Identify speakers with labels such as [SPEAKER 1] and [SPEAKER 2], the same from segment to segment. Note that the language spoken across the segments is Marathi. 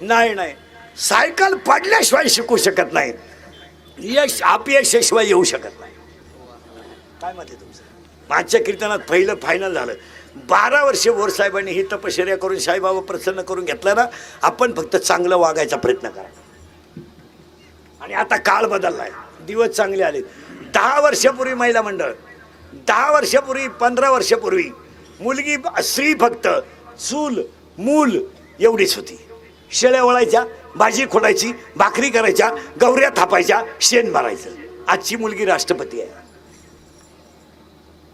[SPEAKER 1] नाही नाही, सायकल पडल्याशिवाय शिकू शकत नाही, यश अपयशाशिवाय येऊ शकत नाही. काय मत आहे तुमचं? मागच्या कीर्तनात पहिलं फायनल झालं. 12 वर्षे भोर साहेबांनी ही तपश्चर्या करून साईबाबा प्रसन्न करून घेतला ना. आपण फक्त चांगलं वागायचा प्रयत्न करा. आणि आता काळ बदललाय, दिवस चांगले आले. 10 वर्षापूर्वी महिला मंडळ, 10 वर्षापूर्वी 15 वर्षापूर्वी मुलगी स्त्री फक्त चूल मूल एवढीच होती. शेळ्या वळायच्या, भाजी खोडायची, भाकरी करायच्या, गौऱ्या थापायच्या, शेण मारायचं. आजची मुलगी राष्ट्रपती आहे,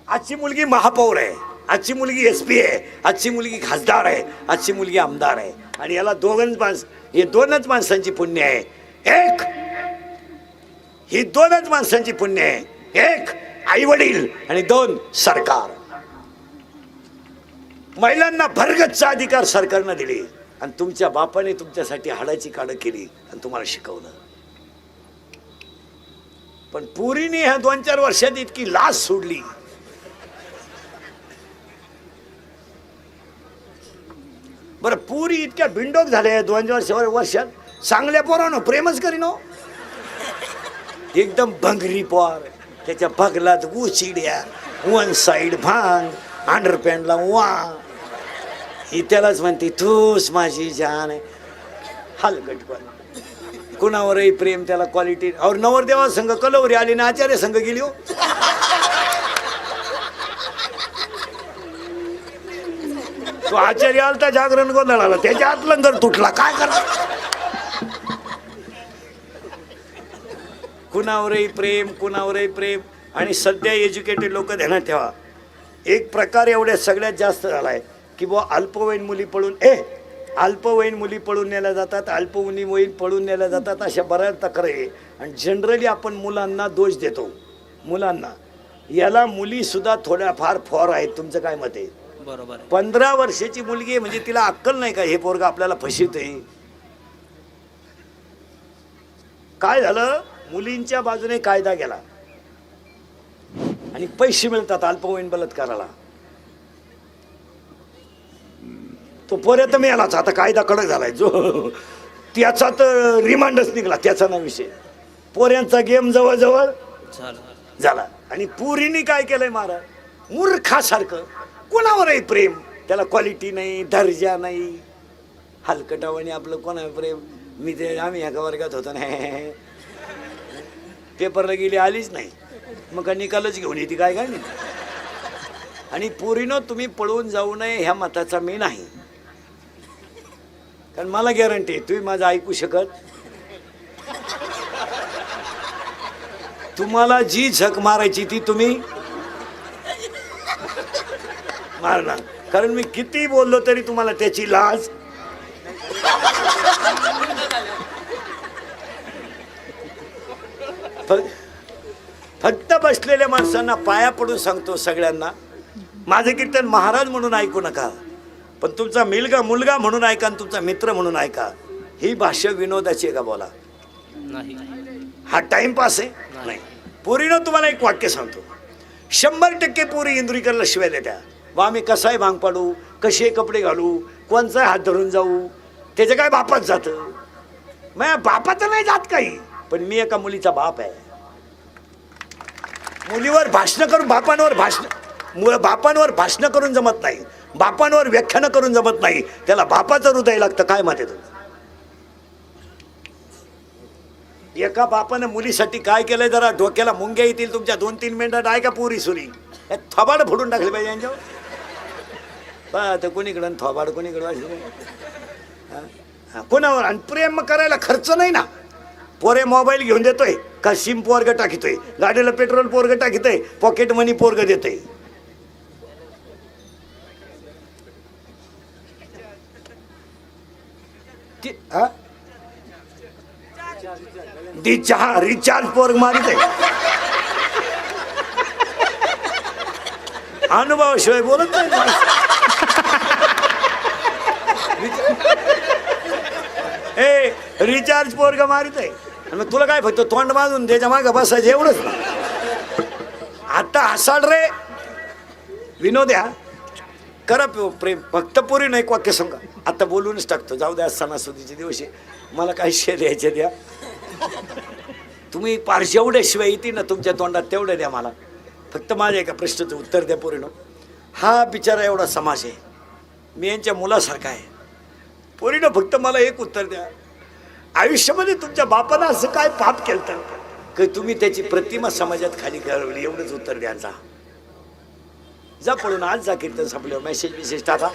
[SPEAKER 1] आजची मुलगी महापौर आहे, आजची मुलगी SP आहे, आजची मुलगी खासदार आहे, आजची मुलगी आमदार आहे. आणि याला दोनच माणसांची पुण्य आहे. एक ही दोनच माणसांची पुण्य आहे. एक आई वडील आणि 2 सरकार. महिलांना भरगतचा अधिकार सरकारनं दिले आणि तुमच्या बापाने तुमच्यासाठी हाडाची काढ केली आणि तुम्हाला शिकवलं. पण पुरीने ह्या 2-4 वर्षात इतकी लाज सोडली. बरं, पुरी इतक्या बिंडोक झाल्या 2 वर्षात. चांगल्या पोरानं प्रेमच करीनो. एकदम भंगरी पोर, त्याच्या बगलात गुचिड्या, 1 साइड भांग, अंडरपॅन्टला वा. ही त्यालाच म्हणते तूच माझी जान आहे. हलगटपण, कुणावरही प्रेम, त्याला क्वालिटी. और नवरदेवा संघ कलवरी आली ना, आचार्य संघ गेली हो. तो आचार्य आलता जागरण गोंधळाला, त्याच्या आत लंगर तुटला. काय करा, कुणावरही प्रेम, कुणावरही प्रेम. आणि सध्या एज्युकेटेड लोक ध्यानात ठेवा, एक प्रकार एवढ्या सगळ्यात जास्त झालाय की बुवा अल्पवयीन मुली पळून अल्पवयीन मुली पळून नेल्या जातात, अल्पवयीन पळून नेल्या जातात, अशा बऱ्याच तक्रारी आहे. आणि जनरली आपण मुलांना दोष देतो. मुलांना, याला मुली सुद्धा थोड्याफार फॉर आहेत. तुमचं काय मत आहे?
[SPEAKER 2] बरोबर.
[SPEAKER 1] 15 वर्षाची मुलगी आहे म्हणजे तिला अक्कल नाही का हे पोरग आपल्याला फसवतंय? काय झालं, मुलींच्या बाजूने कायदा गेला आणि पैसे मिळतात अल्पवयीन बलात्काराला. तो पोऱ्या तर मिळालाच. आता कायदा कडक झालाय, जो त्याचा तर रिमांडच निघाला, त्याचा ना विषय. पोऱ्यांचा गेम जवळजवळ झाला. आणि पुरीनी काय केलंय महाराज, मूर्खासारखं कोणावरही प्रेम, त्याला क्वालिटी नाही, दर्जा नाही. हलकटावाने आपलं कोणा प्रेम. आम्ही एका वर्गात होतो ना, पेपरला गेली आलीच नाही, मग निकालच घेऊन येते काय काय नाही. आणि पुरीनो, तुम्ही पळून जाऊ नये ह्या मताचा मी नाही. कारण मला गॅरंटी, तुम्ही माझं ऐकू शकत. तुम्हाला जी झक मारायची ती तुम्ही मारणार. कारण मी किती बोललो तरी तुम्हाला त्याची लाज. फक्त बसलेल्या माणसांना पाया पडून सांगतो सगळ्यांना, माझं कीर्तन महाराज म्हणून ऐकू नका, पण तुमचा मुलगा म्हणून ऐका आणि तुमचा मित्र म्हणून ऐका. ही भाषा विनोदाची आहे का? बोला, हा टाइमपास आहे नाही. पोरीनं तुम्हाला एक वाक्य सांगतो, 100% पोरी इंद्रिकरला शिवाय देत्या. व आम्ही कसाही भांग पाडू, कसे कपडे घालू, कोणचा हात धरून जाऊ, त्याचं काय बापात जातं. मग बापाचं नाही जात काही, पण मी एका मुलीचा बाप आहे. मुलीवर भाषण करून, बापांवर भाषण करून जमत नाही, बापांवर व्याख्यानं करून जमत नाही. त्याला बापाचं हृदय लागतं. काय मत आहे तुझं? एका बापानं मुलीसाठी काय केलंय, जरा डोक्याला मुंग्या येतील तुमच्या. 2-3 मिनिटात आहे का पुरी सुरी थोबाड फोडून टाकले पाहिजे यांच्यावर. तर कोणीकडं थोबाड, कोणीकडं कोणावर. आणि प्रेम करायला खर्च नाही ना. पोरे मोबाईल घेऊन देतोय का, सिम पोरग टाकितोय, गाडीला पेट्रोल पोरग टाकितोय, पॉकेट मनी पोरग देतोय. रिचार्ज पोरग मारित आहे. अनुभवाशिवाय बोलत नाही. रिचार्ज पोरग मारित आहे. मग तुला काय फक्त तोंड बांधून त्याच्या मागं बसायचं एवढंच ना. आता हसाल रे विनोद्या, करा प्रेम. फक्त पोरी नाही वाक्य सांगा. आता बोलूनच टाकतो. जाऊ द्या सणासुदीचे दिवशी मला काही शेर द्यायचे द्या. तुम्ही पार जेवढ्या शिवाय येते ना तुमच्या तोंडात तेवढ्या द्या मला. फक्त माझ्या एका प्रश्नाचं उत्तर द्या पोरीनो. हा बिचारा एवढा समाज आहे, मी यांच्या मुलासारखा आहे. पोरीनो फक्त मला एक उत्तर द्या. आयुष्यामध्ये तुमच्या बापाला असं काय पाप केलं की तुम्ही त्याची प्रतिमा समाजात खाली घालवली? एवढंच उत्तर द्या. जा पळून आज जा. कीर्तन संपल्यावर मेसेज टाका.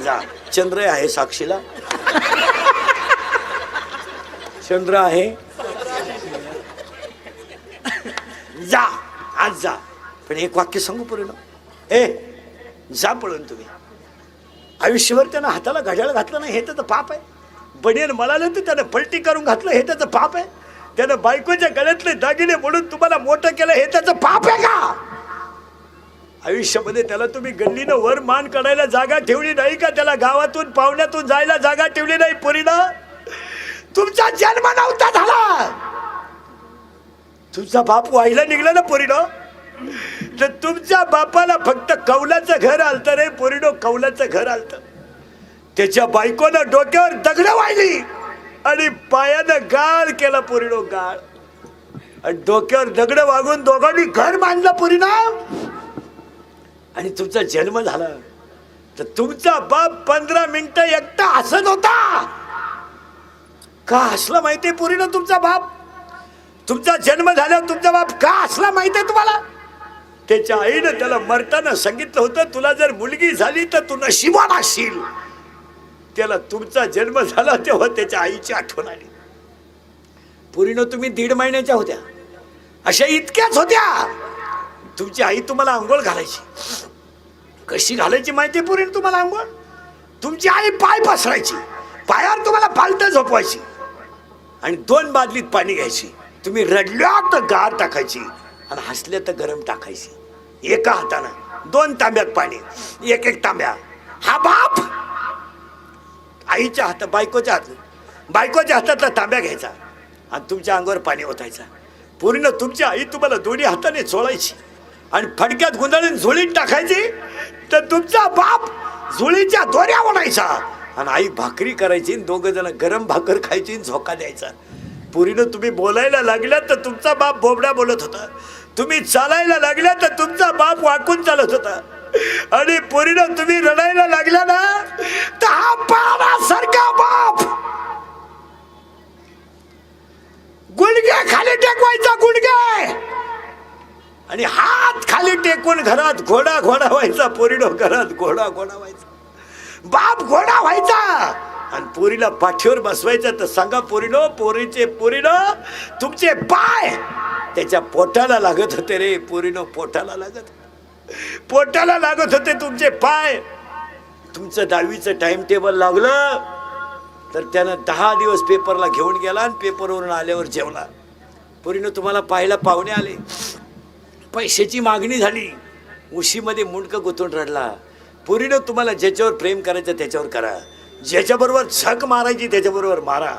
[SPEAKER 1] जा. चंद्र आहे साक्षीला. चंद्र आहे. जा आज जा. पण एक वाक्य सांगू पोरीनो. जा पळून तुम्ही. आयुष्यभर त्यानं हाताला घड्याळ घातलं नाही हे त्याचं पाप आहे. बनियन म्हणाले तर त्यानं पलटी करून घातलं हे त्याचं पाप आहे. त्यानं बायकोच्या गळ्यातले दागिने म्हणून तुम्हाला मोठं केलं हे त्याचं पाप आहे का? आयुष्यामध्ये त्याला तुम्ही गल्लीनं वर मान काढायला जागा ठेवली नाही का? त्याला गावातून पाहुण्यातून जायला जागा ठेवली नाही पोरीनं? तुमचा जन्म नव्हता झाला. तुमचा बाप व्हायला निघला ना पोरीनं. तर तुमच्या बापाला फक्त कौलाचं घर आलतं रे पोरीनो. कौलाचं घर आलतं. त्याच्या बायकोनं डोक्यावर दगड वाहिली आणि पायानं गाळ केला पोरीनो. गाळ आणि डोक्यावर दगड वागून दोघांनी घर बांधलं पोरीनं. आणि तुमचा जन्म झाला तर तुमचा बाप 15 मिनिटं एकटा हसत होता. का हसला माहितीये पोरीनं तुमचा बाप? तुमचा जन्म झाल्यावर तुमचा बाप का हसला माहितीये तुम्हाला? त्याच्या आईनं त्याला मरताना सांगितलं होतं तुला जर मुलगी झाली तर तू नशिबान असशील. त्याला तुमचा जन्म झाला तेव्हा त्याच्या आईची आठवण आली. पोरीनं तुम्ही 1.5 महिन्याच्या होत्या, अशा इतक्याच होत्या. तुमची आई तुम्हाला आंघोळ घालायची. कशी घालायची माहिती पोरीनं तुम्हाला आंघोळ? तुमची आई पाय पसरायची, पायावर तुम्हाला पालथं झोपवायची आणि 2 बादलीत पाणी घ्यायची. तुम्ही रडल्या तर गार टाकायची आणि हसल्या तर गरम टाकायची. एका हातानं 2 तांब्यात पाणी, एक तांब्या. हा बाप आईच्या हातात बायकोच्या हातातला तांब्या घ्यायचा आणि तुमच्या अंगावर पाणी ओतायचा. पूर्ण तुमची आई तुम्हाला दोन्ही हाताने चोळायची आणि फडक्यात गुंडाळून झोळीत टाकायची. तर तुमचा बाप झोळीच्या दोऱ्या ओढायचा आणि आई भाकरी करायची. 2 जण गरम भाकर खायची, झोका द्यायचा. पुरीनं तुम्ही बोलायला लागल्या तर तुमचा बाप बोबडा बोलत होता. तुम्ही चालायला लागल्या तर तुमचा बाप वाकून चालत होता. आणि पुरीनं तुम्ही रडायला लागल्या ना तर हा पाण्यासारखा बाप गुडघे खाली टेकवायचा. गुडघे आणि हात खाली टेकून घरात घोडा व्हायचा. पोरीनो घरात घोडा व्हायचा. बाप घोडा व्हायचा आणि पोरीला पाठीवर बसवायचा. तर सांगा पोरीनो, पोरीनो तुमचे पाय त्याच्या पोटाला लागत होते रे पोरीनो. पोटाला लागत होते तुमचे पाय. तुमचं 10वीचं टाइम टेबल लागलं तर त्यानं 10 दिवस पेपरला घेऊन गेला आणि पेपरवरून आल्यावर जेवला. पोरीनो तुम्हाला पाहायला पाहुणे आले, पैशाची मागणी झाली, उशीमध्ये मुंडकं गुंतून रडला. पोरीनो तुम्हाला ज्याच्यावर प्रेम करायचं त्याच्यावर करा, ज्याच्याबरोबर झक मारायची त्याच्याबरोबर मारा,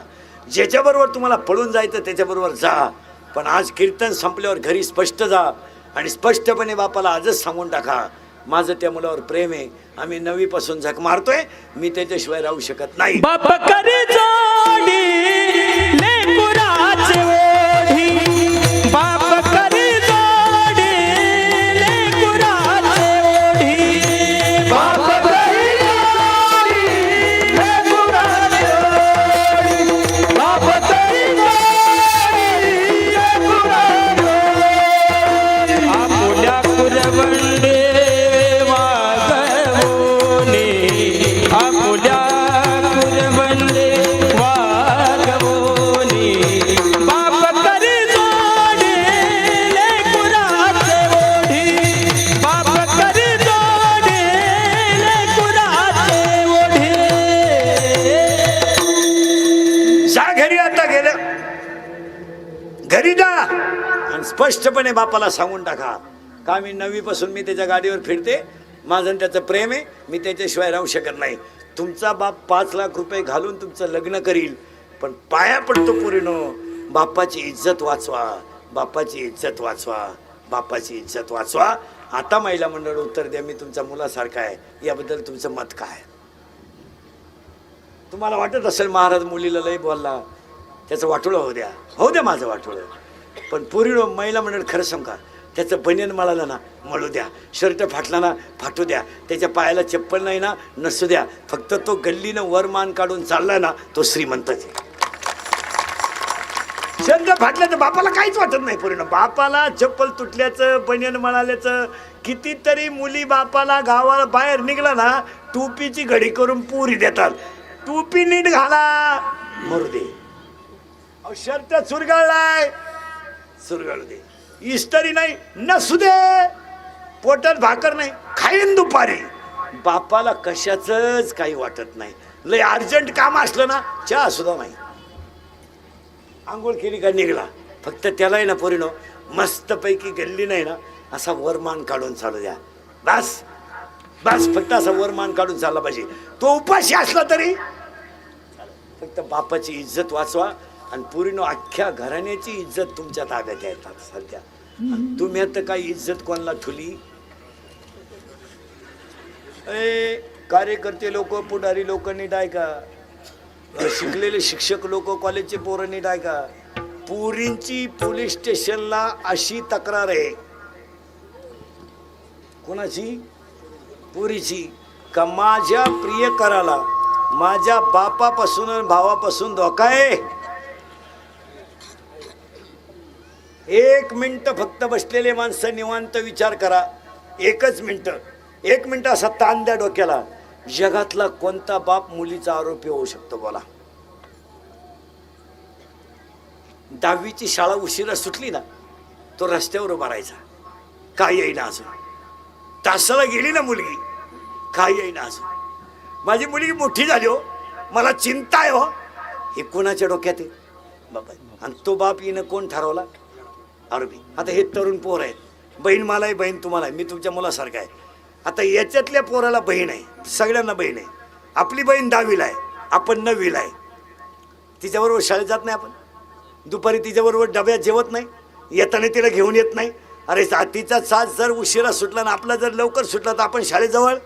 [SPEAKER 1] ज्याच्याबरोबर तुम्हाला पळून जायचं त्याच्याबरोबर जा. पण आज कीर्तन संपल्यावर घरी स्पष्ट जा आणि स्पष्टपणे बापाला आजच सांगून टाका माझं त्या मुलावर प्रेम आहे. आम्ही 9वी पासून झक मारतोय, मी त्याच्याशिवाय राहू शकत नाही.
[SPEAKER 2] बाप करी जोडी लेकुराचे ओढी, बाप करी जोडी लेकुराचे ओढी, बाप करी जोडी लेकुराचे ओढी, बाप करी जोडी लेकुराचे ओढी. आपुल्या कुरवंडे
[SPEAKER 1] घरी जा आणि स्पष्टपणे बापाला सांगून टाका का मी 9वी पासून मी त्याच्या गाडीवर फिरते, माझं त्याचं प्रेम आहे, मी त्याच्याशिवाय राहू शकत नाही. तुमचा बाप 5 लाख रुपये घालून तुमचं लग्न करील, पण पाया पडतो पोरीनो बापाची इज्जत वाचवा, बापाची इज्जत वाचवा, बापाची इज्जत वाचवा. आता महिला मंडळ उत्तर द्या, मी तुमच्या मुलासारखा आहे, याबद्दल तुमचं मत काय? तुम्हाला वाटत असेल महाराज मुलीला लई बोलला, त्याचं वाटोळं होऊ द्या माझं वाटोळं, पण पूर्ण महिला मंडळ खरं सांगा, त्याचं बनियन मळालं ना मळू द्या, शर्ट फाटला ना फाटू द्या, त्याच्या पायाला चप्पल नाही ना नसू द्या, फक्त तो गल्लीनं वरमान काढून चालला ना तो श्रीमंतच आहे. शर्ट फाटल्याचं बापाला काहीच वाटत नाही. पूर्ण बापाला चप्पल तुटल्याचं बनियन मळाल्याचं, कितीतरी मुली बापाला गावाला बाहेर निघला ना टोपीची घडी करून पुरी देतात, टोपी नीट घाला मरू दे, शर्ट चुरगाळलाय चुरगाळू दे, इस्त्री नाही नसू दे, पोटात भाकर नाही खाईन दुपारी, बापाला कशाचंच काही वाटत नाही. लय अर्जंट काम असलं ना चहा सुद्धा नाही, आंघोळ केली का निघला, फक्त त्यालाही ना पोरीनो मस्तपैकी गल्ली नाही ना असा वरमान काढून चालू द्या, बस बस, फक्त असा वरमान काढून चालला पाहिजे. तो उपाशी असला तरी फक्त बापाची इज्जत वाचवा, आणि पूर्ण अख्ख्या घराण्याची इज्जत तुमच्या ताब्यात येतात सध्या. तुम्ही आता काही इज्जत कोणाला ठुली? कार्यकर्ते लोक, पुढारी लोक नीट ऐका, शिकलेले शिक्षक लोक, कॉलेजचे पोरं नीट ऐका. पुरींची पोलीस स्टेशनला अशी तक्रार आहे, कोणाची? पुरीची, का माझ्या प्रियकराला माझ्या बापापासून आणि भावापासून धोका आहे. 1 मिनिट फक्त बसलेले माणसं निवांत विचार करा, 1 मिनिट असा ताण द्या डोक्याला. जगातला कोणता बाप मुलीचा आरोपी होऊ शकतो बोला? 10वीची शाळा उशिरा सुटली ना तो रस्त्यावर उभा राहायचा, काय येईना अजून. तासाला गेली ना मुलगी, काय येईना अजून. माझी मुलगी मोठी झाली हो, मला चिंता आहे हो, हे कोणाच्या डोक्यात आहे बाबा? आणि तो बाप येणं कोण ठरवला? आरोपी. आता हे तरुण पोर आहेत, बहीण मला आहे, बहीण तुम्हाला आहे, मी तुमच्या मुलासारखा आहे. आता याच्यातल्या पोराला बहीण आहे, सगळ्यांना बहीण आहे. आपली बहीण 10वीला आहे, आपण 9वीला आहे, तिच्याबरोबर शाळेत जात नाही आपण, दुपारी तिच्याबरोबर डब्यात जेवत नाही, येताना तिला घेऊन येत नाही. अरे तिचा साथ जर उशिरा सुटला ना आपला जर लवकर सुटला तर आपण शाळेजवळ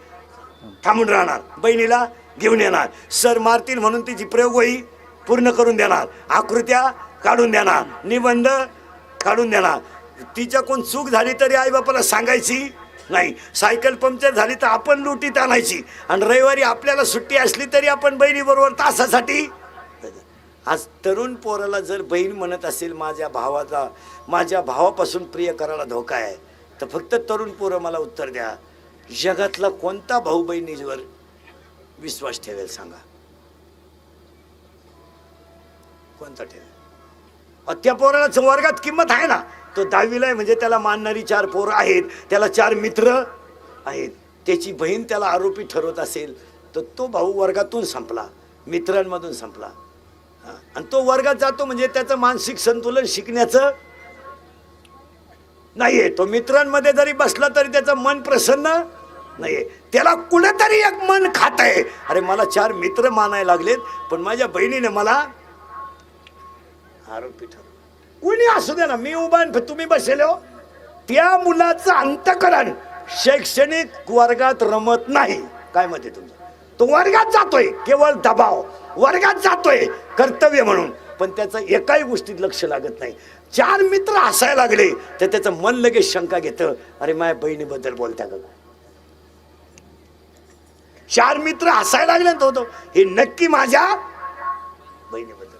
[SPEAKER 1] थांबून राहणार, बहिणीला घेऊन येणार, सर मारतील म्हणून तिची प्रयोगवही पूर्ण करून देणार, आकृत्या काढून देणार, निबंध काढून देणार. तिच्या कोण चूक झाली तरी आईबापाला सांगायची नाही, सायकल पंक्चर झाली तर आपण लुटीत आणायची, आणि रविवारी आपल्याला सुट्टी असली तरी आपण बहिणीबरोबर तासासाठी. आज तरुण पोराला जर बहीण म्हणत असेल माझ्या भावापासून प्रिय करायला धोका आहे, तर फक्त तरुण पोरं मला उत्तर द्या, जगातला कोणता भाऊ बहिणीवर विश्वास ठेवेल सांगा? कोणता ठेवेल? त्या पोराला वर्गात किंमत आहे ना, तो 10वीला आहे म्हणजे त्याला मानणारी 4 पोरं आहेत, त्याला 4 मित्र आहेत, त्याची बहीण त्याला आरोपी ठरवत असेल तर तो भाऊ वर्गातून संपला, मित्रांमधून संपला. आणि तो वर्गात जातो म्हणजे त्याचं मानसिक संतुलन शिकण्याचं नाहीये. तो मित्रांमध्ये जरी बसला तरी त्याचं मन प्रसन्न नाहीये, त्याला कुठेतरी एक मन खात आहे, अरे मला 4 मित्र मानायला लागलेत पण माझ्या बहिणीने मला आरोपी ठरवलं. कुणी असू दे ना, मी उभा तुम्ही बसले हो, त्या मुलाचं अंतःकरण शैक्षणिक वर्गात रमत नाही. काय मत आहे तुमचं? तो वर्गात जातोय केवळ दबाव, वर्गात जातोय कर्तव्य म्हणून, पण त्याचं एकाही गोष्टीत लक्ष लागत नाही. 4 मित्र हसायला लागले तर त्याचं मन लगेच शंका घेतं, अरे माझ्या बहिणीबद्दल बोलत्या का? 4 मित्र हसायला लागले तो हे नक्की माझ्या बहिणीबद्दल.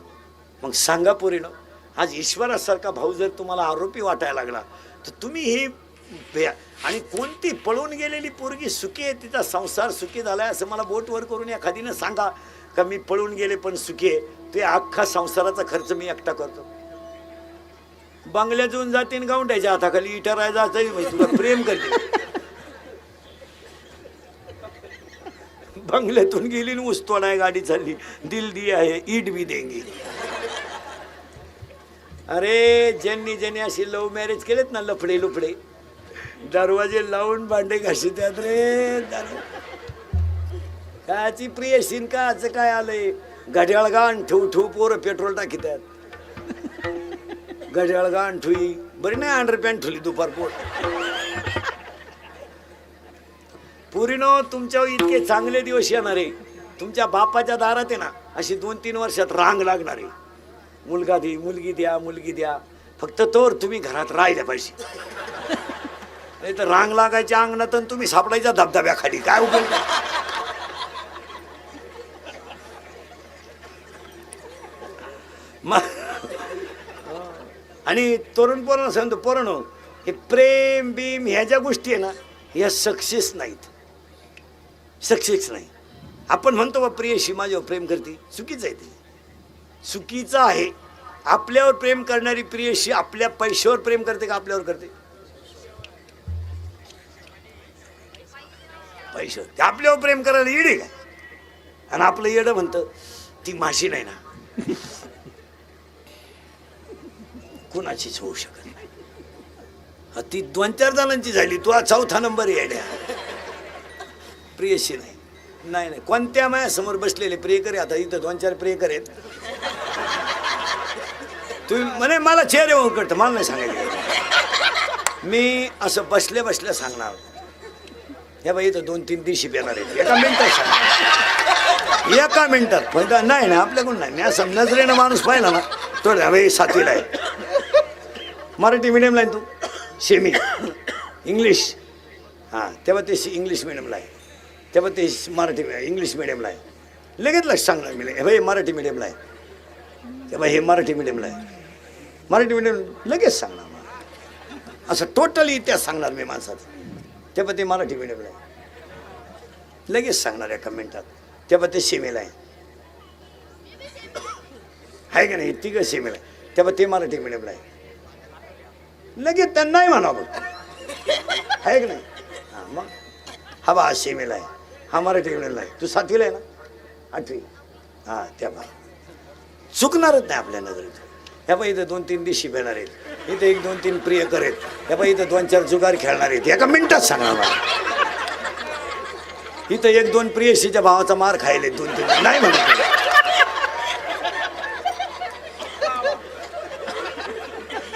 [SPEAKER 1] मग सांगा पोरीनो, आज ईश्वरासारखा भाऊ जर तुम्हाला आरोपी वाटायला लागला तर तुम्ही हे, आणि कोणती पळून गेलेली पोरगी सुखी आहे, तिचा संसार सुखी झालाय असं मला बोट वर करून एखादीनं सांगा का मी पळून गेले पण सुखी आहे, ते अख्खा संसाराचा खर्च मी एकटा करतो. बंगल्यात जाऊन जातीन गावंड्याच्या हाताखाली इटाराय जायचं म्हणजे तुला प्रेम करते, बंगल्यातून गेली ऊस तोडाय गाडी चालली, दिल दिया है ईट भी देंगे. अरे ज्यांनी अशी लव्ह मॅरेज केलेत ना, लफडे लुफडे दरवाजे लावून भांडे घासितात रे. काची प्रियशीन काच काय आलंय, घड्याळ गाण ठेवू पोरं पेट्रोल टाकीतात, घड्याळ गाण ठुई बरी नाही अंडरपॅन्ट ठुली दुपार पोट. पुरीनो तुमच्या इतके चांगले दिवस येणार आहे. तुमच्या बापाच्या दारात आहे ना अशी 2-3 वर्षात रांग लागणार आहे. मुलगा दे, मुलगी द्या, मुलगी द्या. फक्त तोवर तुम्ही घरात राहिल्या पाहिजे. नाही तर रांग लागायच्या अंगणात आणि तुम्ही सापडायच्या धबधब्याखाली. काय उपयोग. आणि तरुण पोरांना सांगतो, पोरांनो हे प्रेम बीम ह्या ज्या गोष्टी आहे ना ह्या सक्सेस नाहीत. सक्सेस नाही. आपण म्हणतो बा प्रियशी माझ्यावर प्रेम करते, चुकीचं आहे. ते चुकीचं आहे. आपल्यावर प्रेम करणारी प्रियशी आपल्या पैशावर प्रेम करते का आपल्यावर करते? पैशावर. ते आपल्यावर प्रेम करायला येडे का? आणि आपलं येडं म्हणतं ती माझी नाही ना. कुणाचीच होऊ शकत नाही. ती 2-4 जणांची झाली, तू आज 4था नंबर येड्या. प्रियशी नाही. नाही नाही कोणत्या माझ्यासमोर बसलेले प्रियकर आता इथं 2-4 प्रियकर आहेत. तुम्ही म्हणे मला चेहरे होऊन करतं, मला नाही सांगायचं. मी असं बसल्या बसल्या सांगणार. हे बाई इथं 2-3 दिवशी येणार आहेत. एका मिनिटात सांगणार. एका मिनिटात. पण नाही ना आपल्याकडून नाही. मी असं नजरेनं माणूस पाहिला ना तो बाई 7वीला आहे. मराठी मिडियमला आहे तू, सेमी इंग्लिश. हां तेव्हा ते इंग्लिश मिडियमला आहे. तेव्हा ते मराठी इंग्लिश मिडियमला आहे. लगेच लक्ष सांगणार मी. हे भाई मराठी मिडियमला आहे. तेव्हा हे मराठी मिडियमला आहे. मराठी मिडियम लगेच सांगणार मला. असं टोटली इतिहास सांगणार मी माणसाचं. तेव्हा ते मराठी मिडियमला आहे. लगेच सांगणार एका मिनिटात. तेव्हा ते सीमेला आहे का नाही? तिघं सीमेला आहे. तेव्हा ते मराठी मिडियमला आहे. लगेच त्यांनाही म्हणावं आहे का नाही? हां मग हा बा सीमेला आहे, हा मराठी मिडियमला आहे. तू 7वीला आहे ना, 8वी. हां तेव्हा चुकणारच नाही आपल्या नजरेत. ह्या बाई इथं 2-3 दिवशी येणार आहेत. इथं 1-2-3 प्रियकर आहेत. ह्या बाई इथं 2-4 जुगार खेळणार आहेत. एका मिनिटात सांगणार मला. इथं 1-2 प्रियशीच्या भावाचा मार खायले 2-3 नाही म्हणत.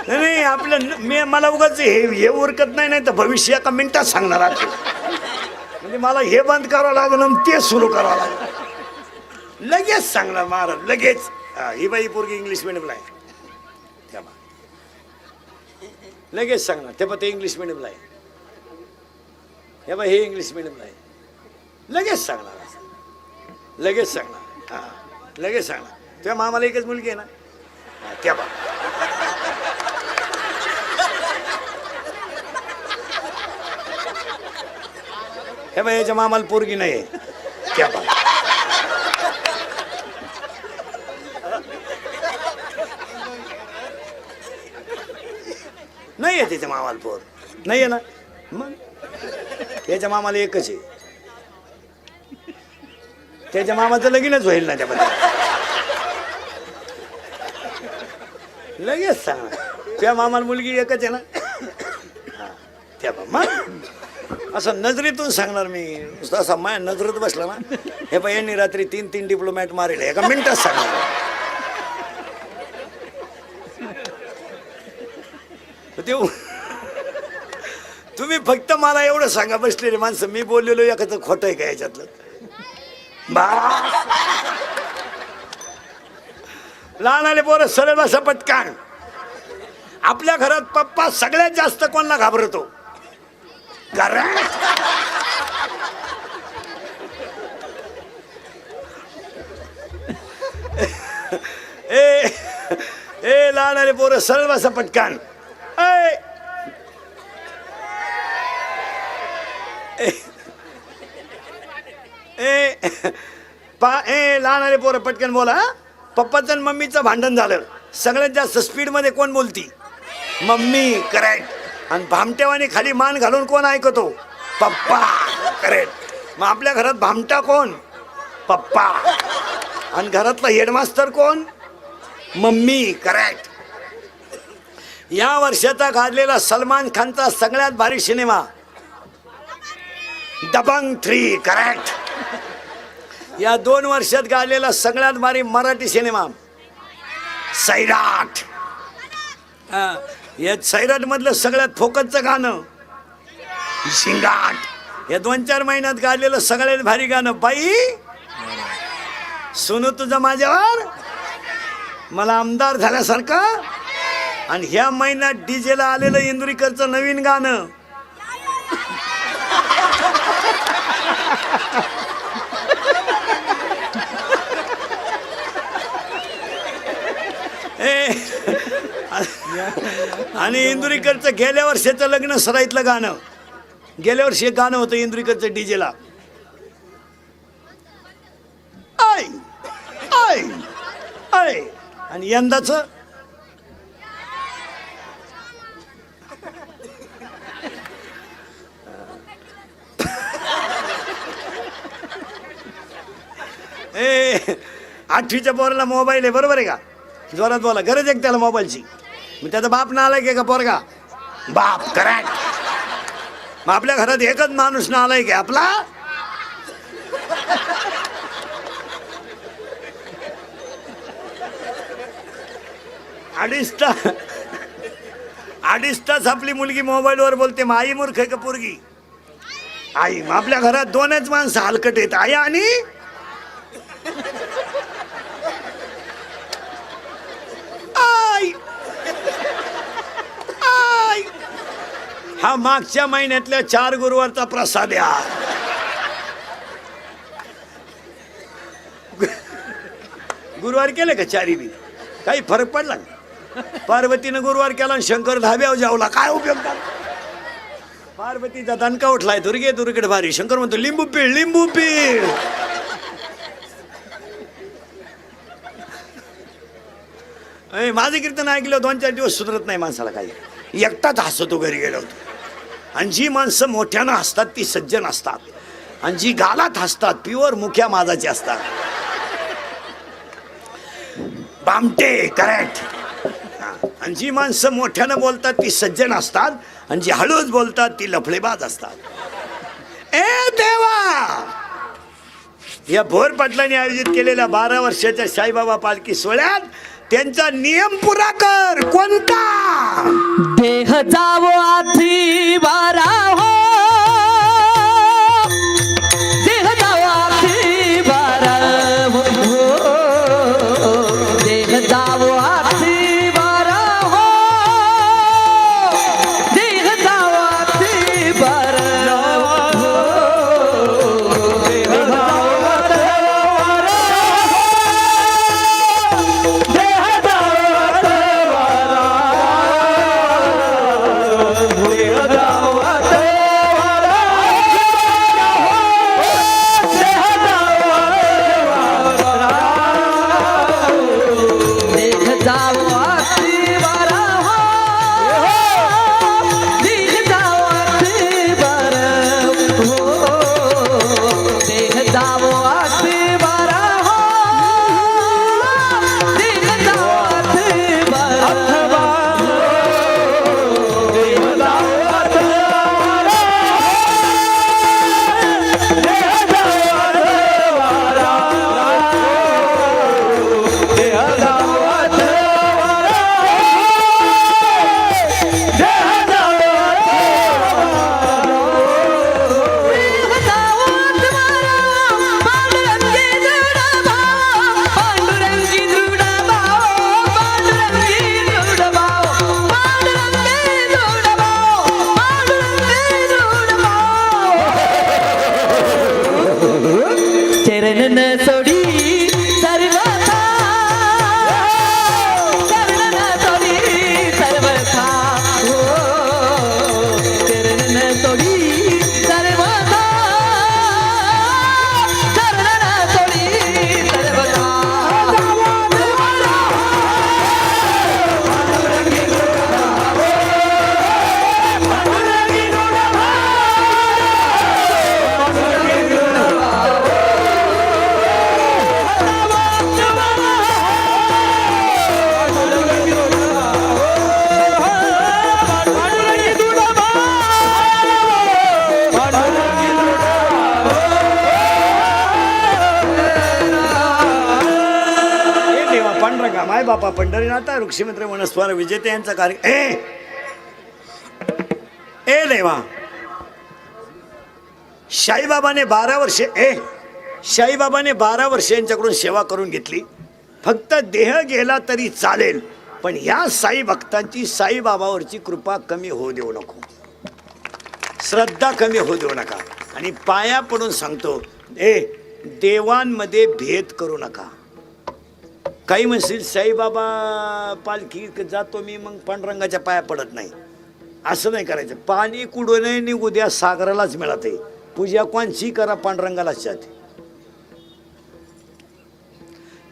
[SPEAKER 1] नाही आपलं मला उगाच हे उरकत नाही. नाही तर भविष्य एका मिनिटात सांगणार आहे. म्हणजे मला हे बंद करावं लागलं आणि ते सुरू करावं लागलं. लगेच सांगणार महाराज लगेच. ही बाई पोरगी इंग्लिश मिडियमला आहे. तेव्हा लगेच सांगणार. तेव्हा ते इंग्लिश मिडियमला आहे. हे बाई हे इंग्लिश मिडियमला आहे. लगेच सांगणार. लगेच सांगणार. हां लगेच सांगणार. तेव्हा मामाला एकच मुलगी आहे ना. तेव्हा हे बाई याच्या मामाला पोरगी नाही आहे. तेव्हा नाही आहे त्याच्या मामाला पोर. नाही आहे ना. मग त्याच्या मामाला एकच आहे. त्याच्या मामाचं लगीनच होईल ना त्यामध्ये. लगेच सांग. त्या मामाला मुलगी एकच आहे ना. हां तेव्हा मग असं नजरेतून सांगणार मी. असा माझ्या नजरेत बसला ना. हे बाई यांनी रात्री 3 डिप्लोमॅट मारले. एका मिनिटात सांगणार. तुम्ही फक्त मला एवढं सांगा बसलेले माणसं मी बोललेलो एखादं खोटं आहे का याच्यातलं. लहान आले पोरं सरळ बसा पटकान. आपल्या घरात पप्पा सगळ्यात जास्त कोणाला घाबरतो? ए लहान आले पोरं सरळ बसा पटकान. लहान आले पोरं पटकन बोला. पप्पाचं आणि मम्मीचं भांडण झालं. सगळ्यात जास्त स्पीड मध्ये कोण बोलती? मम्मी. करेक्ट. आणि भामट्यावानी खाली मान घालून कोण ऐकतो? पप्पा. करेक्ट. मग आपल्या घरात भामटा कोण? पप्पा. आणि घरातला हेडमास्टर कोण? मम्मी. करेक्ट. या वर्षाचा गाजलेला सलमान खानचा सगळ्यात भारी सिनेमा दबंग 3. करेक्ट. या 2 वर्षात गाजलेला सगळ्यात भारी मराठी सिनेमा सैराट. या सैराट मधलं सगळ्यात फोकसचं गाणं झिंगाट. या 2-4 महिन्यात गायलेलं सगळ्यात भारी गाणं बाई सुनू तुझं माझ्यावर मला आमदार झाल्यासारखं. आणि ह्या महिन्यात डीजेला आलेलं इंदुरीकरचं नवीन गाणं आणि इंदुरीकरचं गेल्या वर्षाचं लग्न सराईतलं गाणं. गेल्या वर्षी एक गाणं होतं इंदुरीकरचं डीजेला आय आय आय. आणि यंदाच ए 8वीच्या पोराला मोबाईल आहे बरोबर आहे का. जोरात बोला गरज आहे त्याला मोबाईलची. मग त्याचा बाप ना आलाय का पोरगा बाप करेक्ट. मग आपल्या घरात एकच माणूस ना आलाय का आपला अडीच तास आपली मुलगी मोबाईलवर बोलते. मग आई मूर्ख आहे का पोरगी आई. मग आपल्या घरात 2च माणसं हलकट आहेत आई आणि आई आई. हा मागच्या महिन्यातल्या 4 गुरुवारचा प्रसाद या. गुरुवार केले का 4 बी काही फरक पडला. पार्वतीनं गुरुवार केला आणि शंकर धाब्यावर जावला काय उपयोग झाला. पार्वतीचा दणका उठलाय दुर्गे दुर्गड भारी. शंकर म्हणतो लिंबू पीळ लिंबू पीळ. माझं कीर्तन ऐकलं 2-4 दिवस सुधरत नाही माणसाला काही. एकटाच हसतो घरी गेलो होतो. आणि जी माणसं मोठ्यानं हसतात ती सज्जन असतात. आणि जी गालात हसतात प्युअर मुख्या माझाची असतात. बामटे करेक्ट. आणि जी माणसं मोठ्यानं बोलतात ती सज्जन असतात. आणि जी हळूच बोलतात ती लफडेबाज असतात. ए देवा या भोर पाटलांनी आयोजित केलेल्या 12 वर्षाच्या साईबाबा पालखी सोहळ्यात त्यांचा नियम पुरा कर. कोणता
[SPEAKER 2] देह जावो आधी बारा हो. देह जावो आधी बारा हो. देह जावो आधी बारा हो. देह जावो आधी बारा हो. देह जावो आधी बारा हो. देह
[SPEAKER 1] माय बापा पंढरीनाथा ऋषीमित्र वनस्वार विजेते यांचा कार्य ए देवा शाईबाबाने 12 वर्ष यांच्याकडून सेवा करून घेतली. फक्त देह गेला तरी चालेल, पण ह्या साई भक्तांची साईबाबावरची कृपा कमी होऊ देऊ नको, श्रद्धा कमी होऊ देऊ नका. आणि पाया पडून सांगतो, देवांमध्ये भेद करू नका. काही म्हणतील साईबाबा पालखी जातो मी, मग पांडुरंगाच्या पाया पडत नाही. असं नाही करायचं. पाणी कुडू नये नि उद्या सागरालाच मिळते. पूजा कोणची करा, पांडुरंगालाच जाते.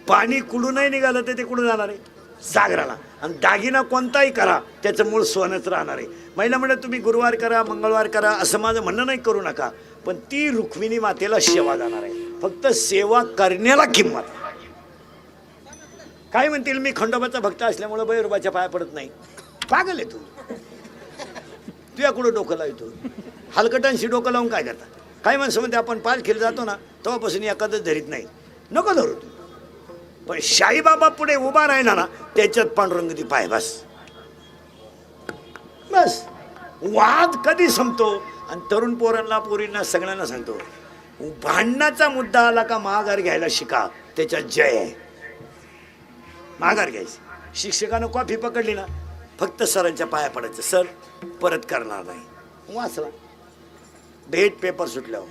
[SPEAKER 1] पाणी कुडून नाही निघालं तर ते कुठं जाणार आहे? सागराला. आणि दागिना कोणताही करा, त्याचं मूळ सोनच राहणार आहे. महिला म्हणत तुम्ही गुरुवार करा, मंगळवार करा, असं माझं म्हणणं नाही, करू नका. पण ती रुक्मिणी मातेला सेवा जाणार आहे. फक्त सेवा करण्याला किंमत. काय म्हणतील मी खंडोबाचा भक्त असल्यामुळे भैरवाच्या पाया पडत नाही. पागल आहे तू. तुझ्या कुठं डोकं लावतो? हलकटांशी डोकं लावून काय करता? काही माणसं म्हणते आपण पालखीला जातो ना तेव्हापासून एखादंच धरीत नाही. नको धरू तू. पण शाईबाबा पुढे उभा राहिला ना, त्याच्यात पांडुरंग ती पाय बस. वाद कधी संपतो? आणि तरुण पोरांना पोरींना सगळ्यांना सांगतो, भांडणाचा मुद्दा आला का माघार घ्यायला शिका, त्याच्यात जय आहे. माघार घ्यायची. शिक्षकानं कॉफी पकडली ना, फक्त सरांच्या पाया पडायचं, सर परत करणार नाही. वाचला भेट पेपर सुटल्यावर.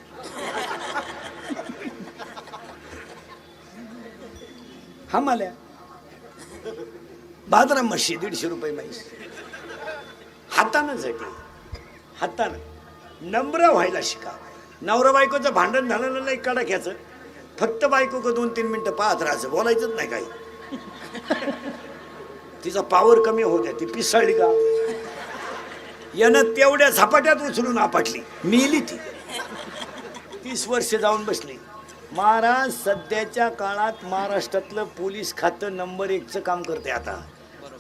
[SPEAKER 1] हा माल्या बाजारा म्हशी 150 रुपये म्हैस. हातानं झटे, हातानं नम्र व्हायला शिका. नवरा बायकोचं भांडण झालं नाही कडाक्याचं, फक्त बायको 2-3 मिनिटं पाहत राहायचं, बोलायचंच नाही काही. तिचा पावर कमी होऊ द्या. ती पिसाळली का, यानं तेवढ्या झपाट्यात उचलून आपटली, मिली ती. 30 वर्ष जाऊन बसली. महाराज सध्याच्या काळात महाराष्ट्रातलं पोलीस खातं नंबर 1चं काम करते. आता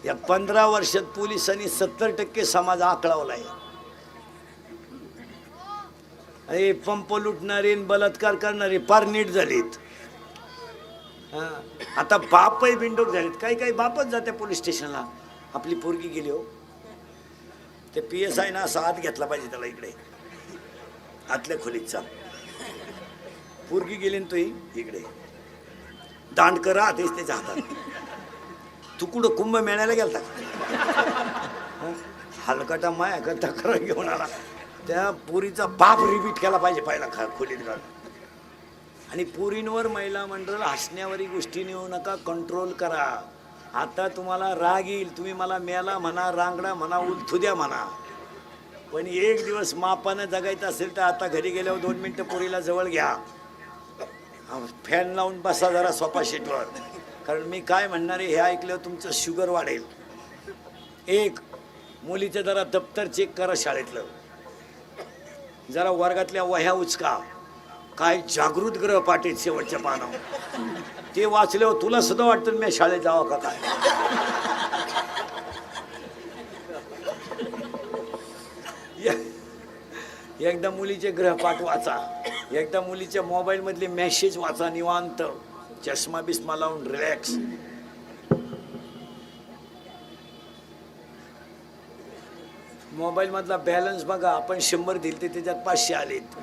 [SPEAKER 1] या 15 वर्षात पोलिसांनी 70% समाज आकळावला आहे. अरे पंप लुटणारे, बलात्कार करणारे फार नीट झालेत. आता बापही बिंडोक झालेत. काही बापच जाते पोलीस स्टेशनला. आपली पोरगी गेली हो, ते PSI ना असा हात घेतला पाहिजे त्याला, इकडे आतल्या खोलीचा. पोरगी गेली ना, तो इकडे दांडकर राहतेच त्याच्या हातात. तू कुठं कुंभ मेळ्याला गेलता? हलकटा माया का तक्रार घेऊन आला. त्या पुरीचा बाप रिपीट केला पाहिजे पहिला खोलीत घाल. आणि पुरींवर महिला मंडळ हसण्यावरी गोष्टी नेऊ नका, कंट्रोल करा. आता तुम्हाला राग येईल, तुम्ही मला मेला म्हणा, रांगडा म्हणा, उलथुद्या म्हणा, पण एक दिवस मापानं जगायचं असेल तर आता घरी गेल्यावर 2 मिनिटं पुरीला जवळ घ्या, फॅन लावून बसा जरा सोफा शीटवर. कारण मी काय म्हणणार आहे हे ऐकल्यावर तुमचं शुगर वाढेल. एक, मुलीचं जरा दप्तर चेक करा शाळेतलं, जरा वर्गातल्या वह्या उचका. काय जागृत ग्रह पाटील शेवटच्या पानावर, ते वाचल्यावर तुला सुद्धा वाटतं मी शाळेत जावं का काय. एकदा मुलीचे ग्रहपाठ वाचा, एकदा मुलीच्या मोबाईल मधले मेसेज वाचा, निवांत चष्मा बिस्मा लावून रिलॅक्स. मोबाईल मधला बॅलन्स बघा. आपण 100 दिले त्याच्यात 500 आलेत.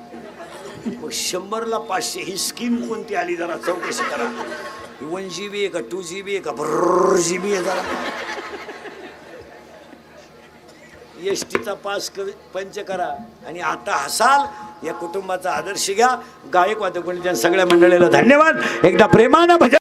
[SPEAKER 1] मग 100ला 500 ही स्कीम कोणती आली जरा चौकशी करा. 1 GB आहे का 2 GB आहे का GB आहे जरा. STचा पास पंच करा आणि आता हसाल. या कुटुंबाचा आदर्श घ्या. गायक वादक सगळ्या मंडळीला धन्यवाद. एकदा प्रेमानं भजन.